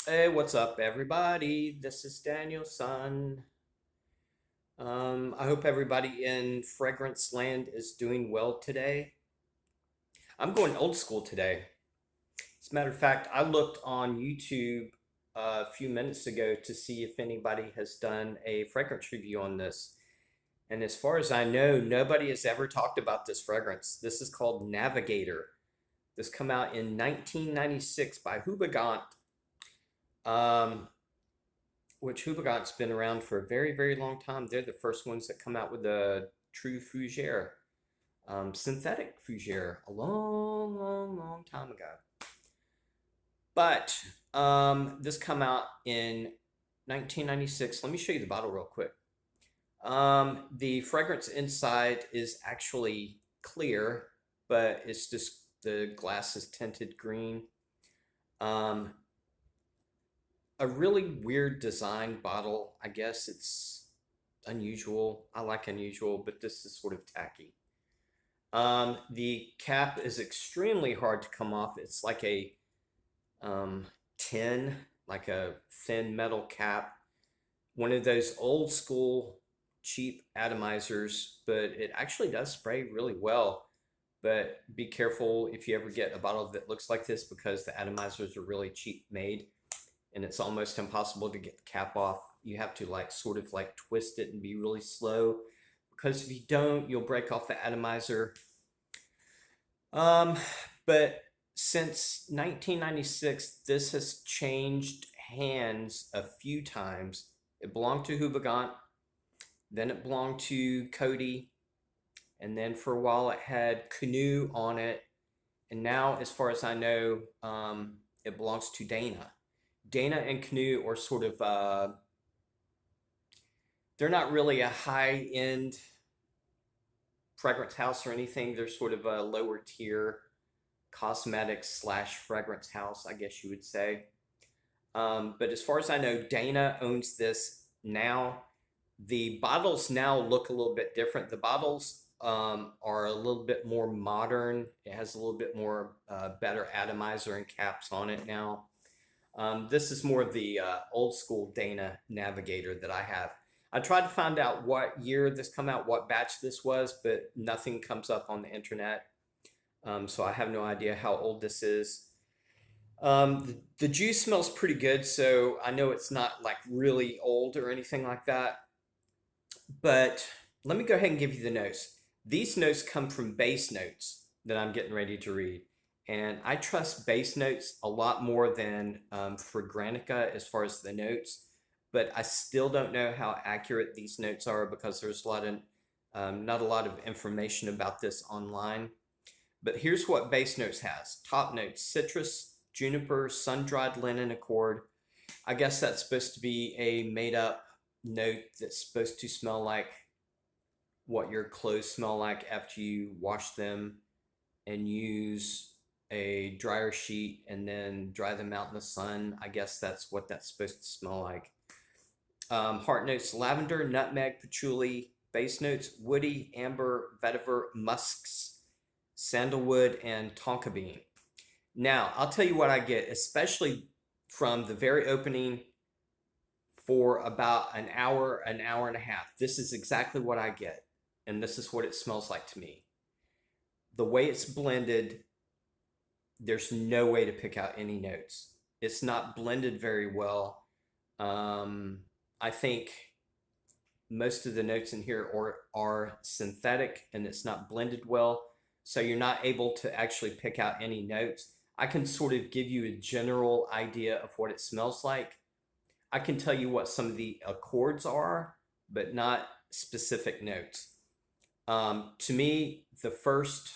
Hey, what's up, everybody? This is Daniel's son. I hope everybody in Fragrance Land is doing well today. I'm going old school today. As a matter of fact, I looked on YouTube a few minutes ago to see if anybody has done a fragrance review on this. And as far as I know, nobody has ever talked about this fragrance. This is called Navigator. This come out in 1996 by Hubagant. Um, which Houbigan's been around for a very, very long time. They're the first ones that come out with the true fougere, synthetic fougere, a long, long, long time ago. But this come out in 1996. Let me show you the bottle real quick. The fragrance inside is actually clear, but it's just the glass is tinted green. Um, a really weird design bottle. I guess it's unusual. I like unusual, but this is sort of tacky. The cap is extremely hard to come off. It's like a um, tin, like a thin metal cap. One of those old school cheap atomizers, but it actually does spray really well. But be careful if you ever get a bottle that looks like this because the atomizers are really cheap made and it's almost impossible to get the cap off. You have to like sort of like twist it and be really slow because if you don't, you'll break off the atomizer. Um, but since 1996, this has changed hands a few times. It belonged to Hubagant, then it belonged to Cody, and then for a while it had Canoe on it, and now, as far as I know, it belongs to Dana. Dana and Canoe are sort of they're not really a high end fragrance house or anything. They're sort of a lower tier cosmetics slash fragrance house, I guess you would say. But as far as I know, Dana owns this now. The bottles now look a little bit different. The bottles are a little bit more modern. It has a little bit more better atomizer and caps on it now. This is more of the old school Dana Navigator that I have. I tried to find out what year this come out, what batch this was, but nothing comes up on the internet. So I have no idea how old this is. The juice smells pretty good, so I know it's not like really old or anything like that. But let me go ahead and give you the notes. These notes come from base notes that I'm getting ready to read. And I trust base notes a lot more than Fragrantica as far as the notes. But I still don't know how accurate these notes are because there's a lot of not a lot of information about this online. But here's what base notes has. Top notes: citrus, juniper, sun-dried linen accord. I guess that's supposed to be a made-up note that's supposed to smell like what your clothes smell like after you wash them and use a dryer sheet and then dry them out in the sun. I guess that's what that's supposed to smell like. Heart notes: lavender, nutmeg, patchouli. Base notes: woody, amber, vetiver, musks, sandalwood, and tonka bean. Now, I'll tell you what I get, especially from the very opening for about an hour and a half. This is exactly what I get, and this is what it smells like to me. The way it's blended, there's no way to pick out any notes. It's not blended very well. I think most of the notes in here are synthetic and it's not blended well. So you're not able to actually pick out any notes. I can sort of give you a general idea of what it smells like. I can tell you what some of the accords are, but not specific notes. To me, the first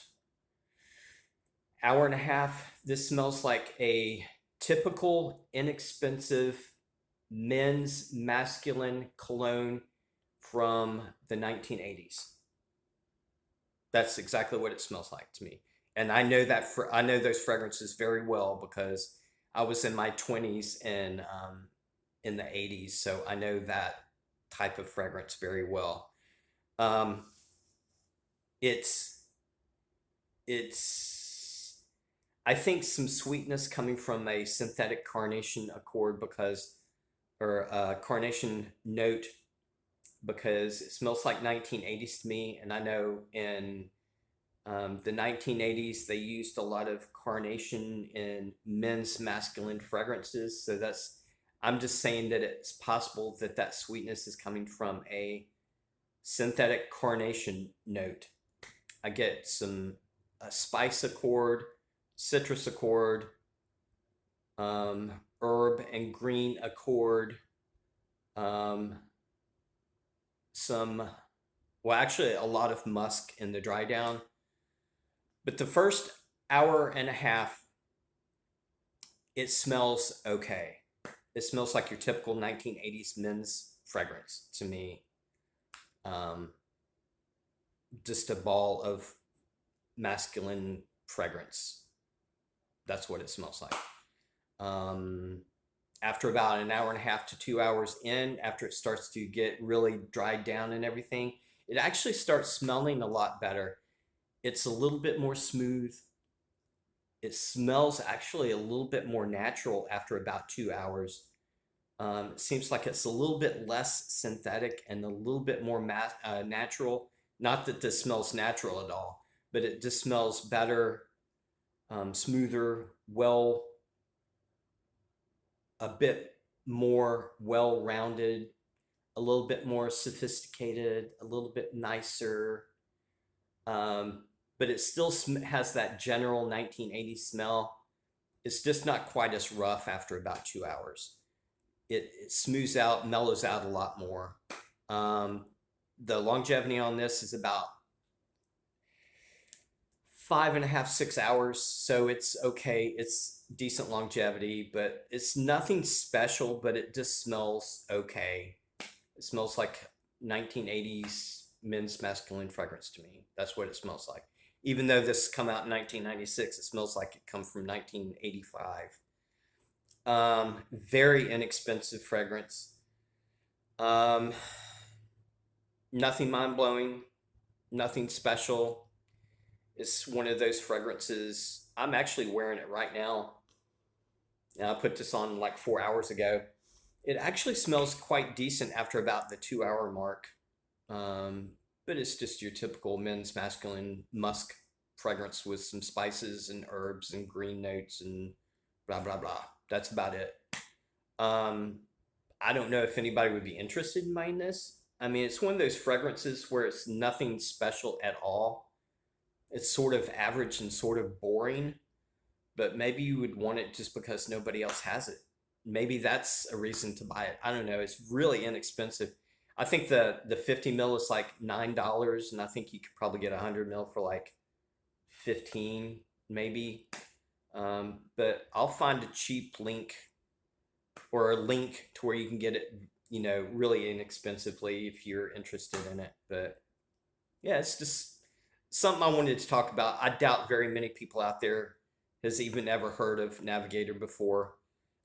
hour and a half, this smells like a typical, inexpensive men's masculine cologne from the 1980s. That's exactly what it smells like to me. And I know I know those fragrances very well because I was in my 20s and in the 80s, so I know that type of fragrance very well. Um, it's it's I think some sweetness coming from a synthetic carnation accord or a carnation note, because it smells like 1980s to me. And I know in the 1980s, they used a lot of carnation in men's masculine fragrances. So I'm just saying that it's possible that that sweetness is coming from a synthetic carnation note. I get a spice accord, citrus accord, herb and green accord, um, some, well, actually, a lot of musk in the dry down. But the first hour and a half, it smells okay. It smells like your typical 1980s men's fragrance to me. Um, just a ball of masculine fragrance. That's what it smells like. After about an hour and a half to 2 hours in, after it starts to get really dried down and everything, it actually starts smelling a lot better. It's a little bit more smooth. It smells actually a little bit more natural after about 2 hours. It seems like it's a little bit less synthetic and a little bit more natural. Not that this smells natural at all, but it just smells better, smoother, a bit more well-rounded, a little bit more sophisticated, a little bit nicer. But it still has that general 1980s smell. It's just not quite as rough after about 2 hours. It smooths out, mellows out a lot more. The longevity on this is about 5.5, 6 hours. So it's okay. It's decent longevity, but it's nothing special, but it just smells okay. It smells like 1980s men's masculine fragrance to me. That's what it smells like. Even though this come out in 1996, it smells like it come from 1985. Very inexpensive fragrance. Nothing mind-blowing, nothing special. It's one of those fragrances. I'm actually wearing it right now. I put this on like 4 hours ago. It actually smells quite decent after about the 2 hour mark. But it's just your typical men's masculine musk fragrance with some spices and herbs and green notes and blah, blah, blah. That's about it. I don't know if anybody would be interested in buying this. I mean, it's one of those fragrances where it's nothing special at all. It's sort of average and sort of boring, but maybe you would want it just because nobody else has it. Maybe that's a reason to buy it. I don't know. It's really inexpensive. I think the 50 mil is like $9, and I think you could probably get 100 mil for like 15, maybe. But I'll find a cheap link or a link to where you can get it, really inexpensively if you're interested in it. But yeah, it's just something I wanted to talk about. I doubt very many people out there has even ever heard of Navigator before,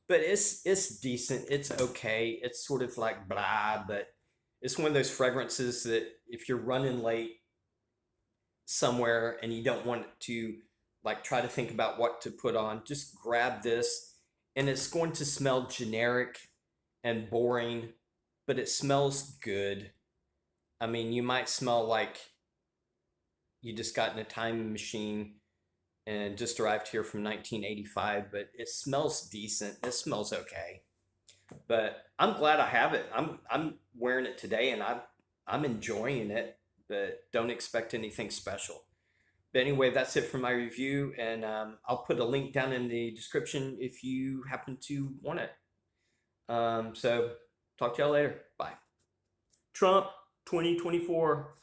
but it's decent. It's okay. It's sort of like blah, but it's one of those fragrances that if you're running late somewhere and you don't want to like try to think about what to put on, just grab this, and it's going to smell generic and boring, but it smells good. I mean, you might smell like you just got in a time machine and just arrived here from 1985, but it smells decent. It smells okay. But I'm glad I have it. I'm wearing it today, and I'm enjoying it, but don't expect anything special. But anyway, that's it for my review, and I'll put a link down in the description if you happen to want it. So talk to y'all later. Bye. Trump 2024.